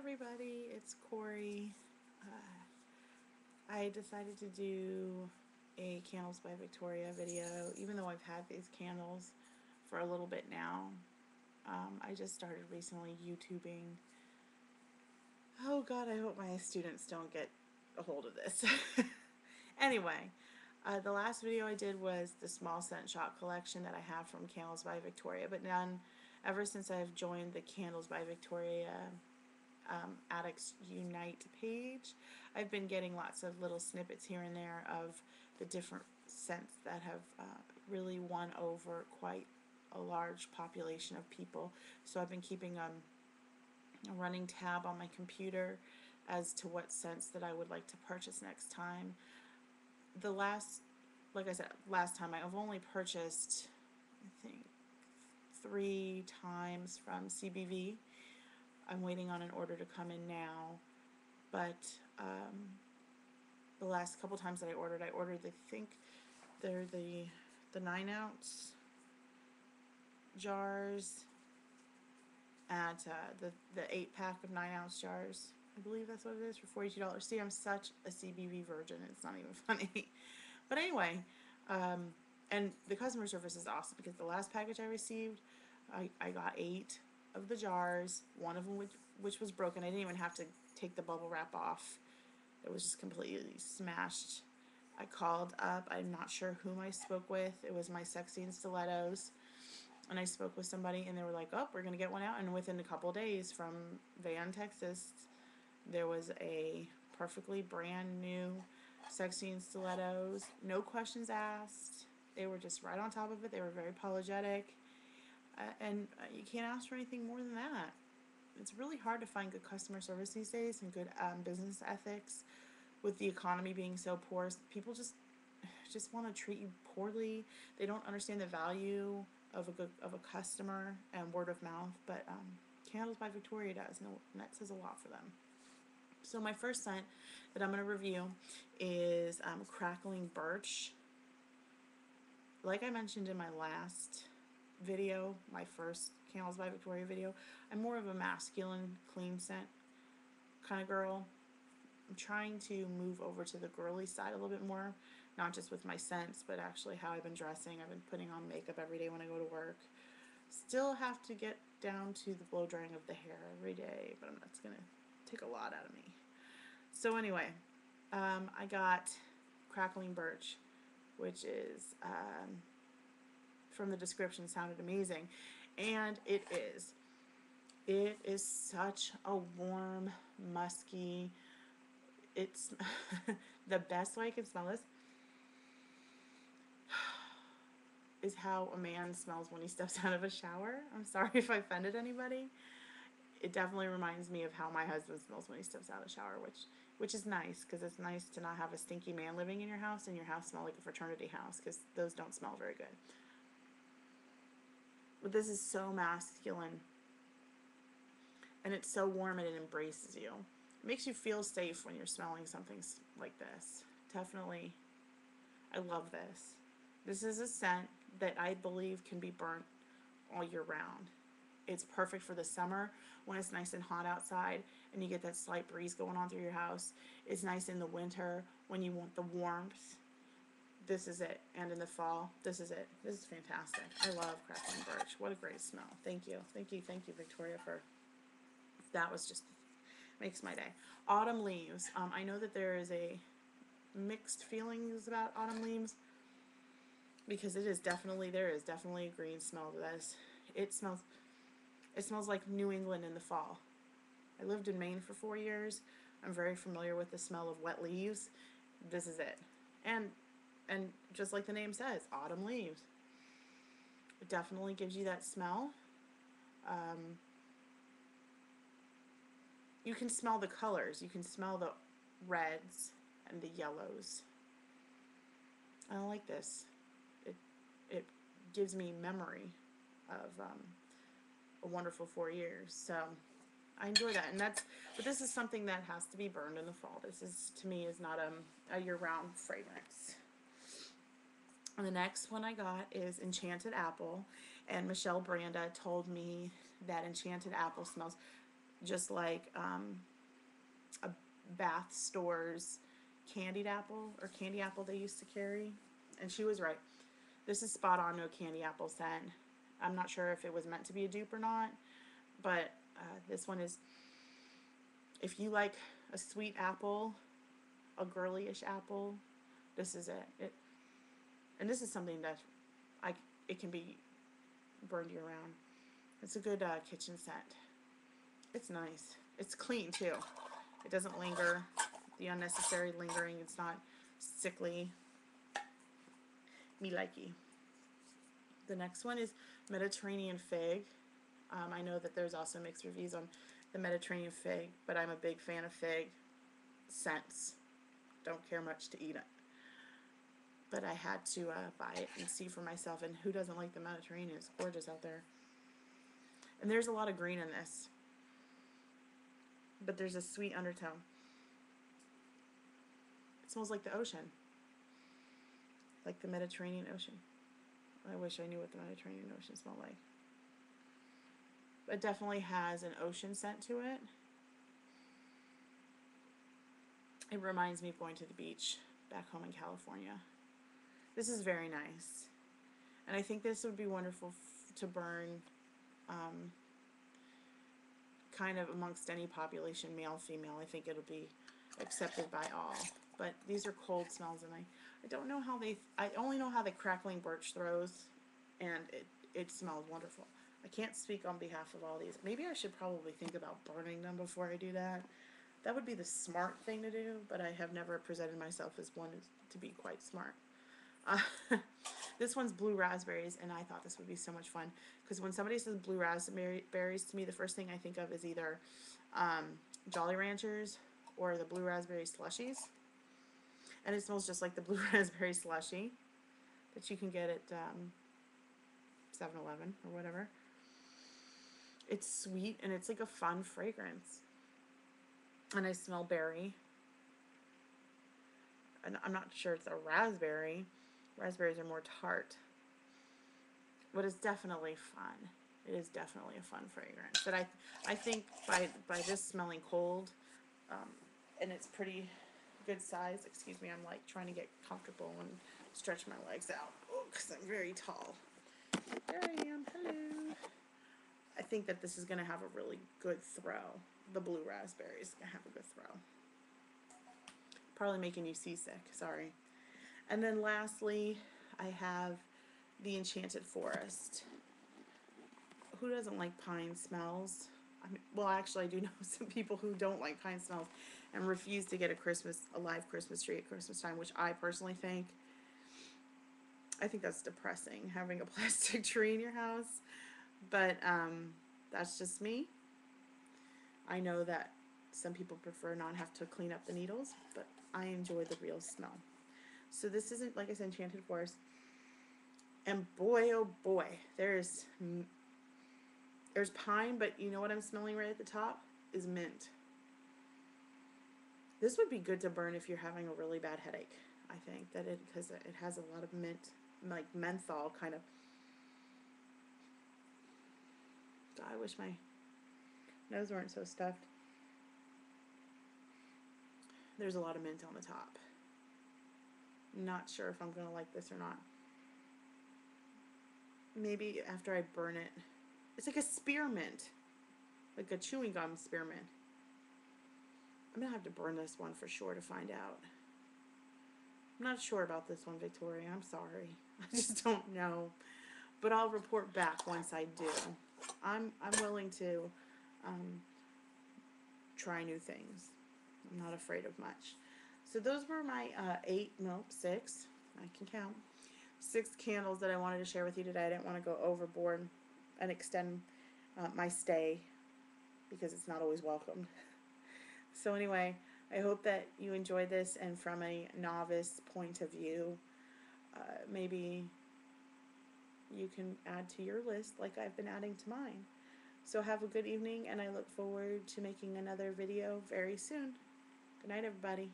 everybody, it's Corey. I decided to do a Candles by Victoria video, even though I've had these candles for a little bit now. I just started recently YouTubing. Oh God, I hope my students don't get a hold of this. Anyway, the last video I did was the small scent shot collection that I have from Candles by Victoria, but ever since I've joined the Candles by Victoria Addicts Unite page, I've been getting lots of little snippets here and there of the different scents that have really won over quite a large population of people. So I've been keeping a running tab on my computer as to what scents that I would like to purchase next time. Like I said, last time I've only purchased, I think, 3 times from CBV. I'm waiting on an order to come in now, but the last couple times that I ordered, I think they're the 9-ounce jars at the 8-pack of 9-ounce jars. I believe that's what it is, for $42. See, I'm such a CBV virgin, it's not even funny. But anyway, and the customer service is awesome, because the last package I received, I got 8 of the jars, one of them which was broken. I didn't even have to take the bubble wrap off. It was just completely smashed. I called up. I'm not sure whom I spoke with. It was my Sexy and Stilettos. And I spoke with somebody, and they were like, oh, we're going to get one out. And within a couple days, from Van, Texas, there was a perfectly brand new Sexy and Stilettos. No questions asked. They were just right on top of it. They were very apologetic. And you can't ask for anything more than that. It's really hard to find good customer service these days and good business ethics with the economy being so poor. People just want to treat you poorly. They don't understand the value of a customer and word of mouth. But Candles by Victoria does, and that says a lot for them. So my first scent that I'm going to review is Crackling Birch. Like I mentioned in my last video, my first Candles by Victoria video, I'm more of a masculine, clean scent kind of girl. I'm trying to move over to the girly side a little bit more, not just with my scents, but actually how I've been dressing. I've been putting on makeup every day when I go to work. Still have to get down to the blow drying of the hair every day, but that's going to take a lot out of me. So anyway, I got Crackling Birch, which is, from the description, sounded amazing. And it is. It is such a warm, musky, it's the best way I can smell this is how a man smells when he steps out of a shower. I'm sorry if I offended anybody. It definitely reminds me of how my husband smells when he steps out of the shower, which is nice, because it's nice to not have a stinky man living in your house and your house smell like a fraternity house, because those don't smell very good. But this is so masculine, and it's so warm, and it embraces you. It makes you feel safe when you're smelling something like this. Definitely, I love this. This is a scent that I believe can be burnt all year round. It's perfect for the summer when it's nice and hot outside and you get that slight breeze going on through your house. It's nice in the winter when you want the warmth. This is it. And in the fall, this is it. This is fantastic. I love Crackling Birch. What a great smell. Thank you. Thank you, Victoria, for that. Was just makes my day. Autumn Leaves. I know that there is a mixed feelings about autumn leaves, because there is definitely a green smell to this. It smells like New England in the fall. I lived in Maine for 4 years. I'm very familiar with the smell of wet leaves. This is it. And just like the name says, autumn leaves. It definitely gives you that smell. You can smell the colors. You can smell the reds and the yellows. I don't like this. It gives me memory of a wonderful 4 years. So I enjoy that, but this is something that has to be burned in the fall. This is, to me, is not a year-round fragrance. And the next one I got is Enchanted Apple, and Michelle Branda told me that Enchanted Apple smells just like a Bath Stores candied apple or candy apple they used to carry. And she was right. This is spot on, no candy apple scent. I'm not sure if it was meant to be a dupe or not, but this one is, if you like a sweet apple, a girly-ish apple, this is it. And this is something that it can be burned year round. It's a good kitchen scent. It's nice. It's clean too. It doesn't linger. The unnecessary lingering. It's not sickly. Me likey. The next one is Mediterranean Fig. I know that there's also mixed reviews on the Mediterranean Fig, but I'm a big fan of fig scents. Don't care much to eat it. But I had to buy it and see for myself, and who doesn't like the Mediterranean? It's gorgeous out there. And there's a lot of green in this, but there's a sweet undertone. It smells like the ocean, like the Mediterranean Ocean. I wish I knew what the Mediterranean Ocean smelled like. It definitely has an ocean scent to it. It reminds me of going to the beach back home in California. This is very nice. And I think this would be wonderful to burn kind of amongst any population, male, female. I think it'll be accepted by all. But these are cold smells, and I don't know how I only know how the crackling birch throws, and it smells wonderful. I can't speak on behalf of all these. Maybe I should probably think about burning them before I do that. That would be the smart thing to do, but I have never presented myself as one to be quite smart. This one's blue raspberries, and I thought this would be so much fun, because when somebody says blue raspberries to me, the first thing I think of is either Jolly Ranchers or the blue raspberry slushies. And it smells just like the blue raspberry slushie that you can get at 7-Eleven or whatever. It's sweet, and it's like a fun fragrance. And I smell berry. And I'm not sure it's a raspberry. Raspberries are more tart. But it's definitely fun. It is definitely a fun fragrance. But I think by this smelling cold, and it's pretty good size. Excuse me, I'm like trying to get comfortable and stretch my legs out. Oh, because I'm very tall. There I am. Hello. I think that this is going to have a really good throw. The blue raspberry is going to have a good throw. Probably making you seasick. Sorry. And then lastly, I have the Enchanted Forest. Who doesn't like pine smells? I mean, well, actually, I do know some people who don't like pine smells and refuse to get a live Christmas tree at Christmas time, which I personally think that's depressing, having a plastic tree in your house. But that's just me. I know that some people prefer not have to clean up the needles, but I enjoy the real smell. So this isn't, like I said, Enchanted Forest. And boy, oh boy, there's pine, but you know what I'm smelling right at the top? Is mint. This would be good to burn if you're having a really bad headache. I think that because it has a lot of mint, like menthol kind of. God, I wish my nose weren't so stuffed. There's a lot of mint on the top. Not sure if I'm going to like this or not. Maybe after I burn it. It's like a spearmint. Like a chewing gum spearmint. I'm going to have to burn this one for sure to find out. I'm not sure about this one, Victoria. I'm sorry. I just don't know. But I'll report back once I do. I'm willing to try new things. I'm not afraid of much. So those were my 6, I can count, 6 candles that I wanted to share with you today. I didn't want to go overboard and extend my stay because it's not always welcomed. So anyway, I hope that you enjoyed this, and from a novice point of view, maybe you can add to your list like I've been adding to mine. So have a good evening, and I look forward to making another video very soon. Good night, everybody.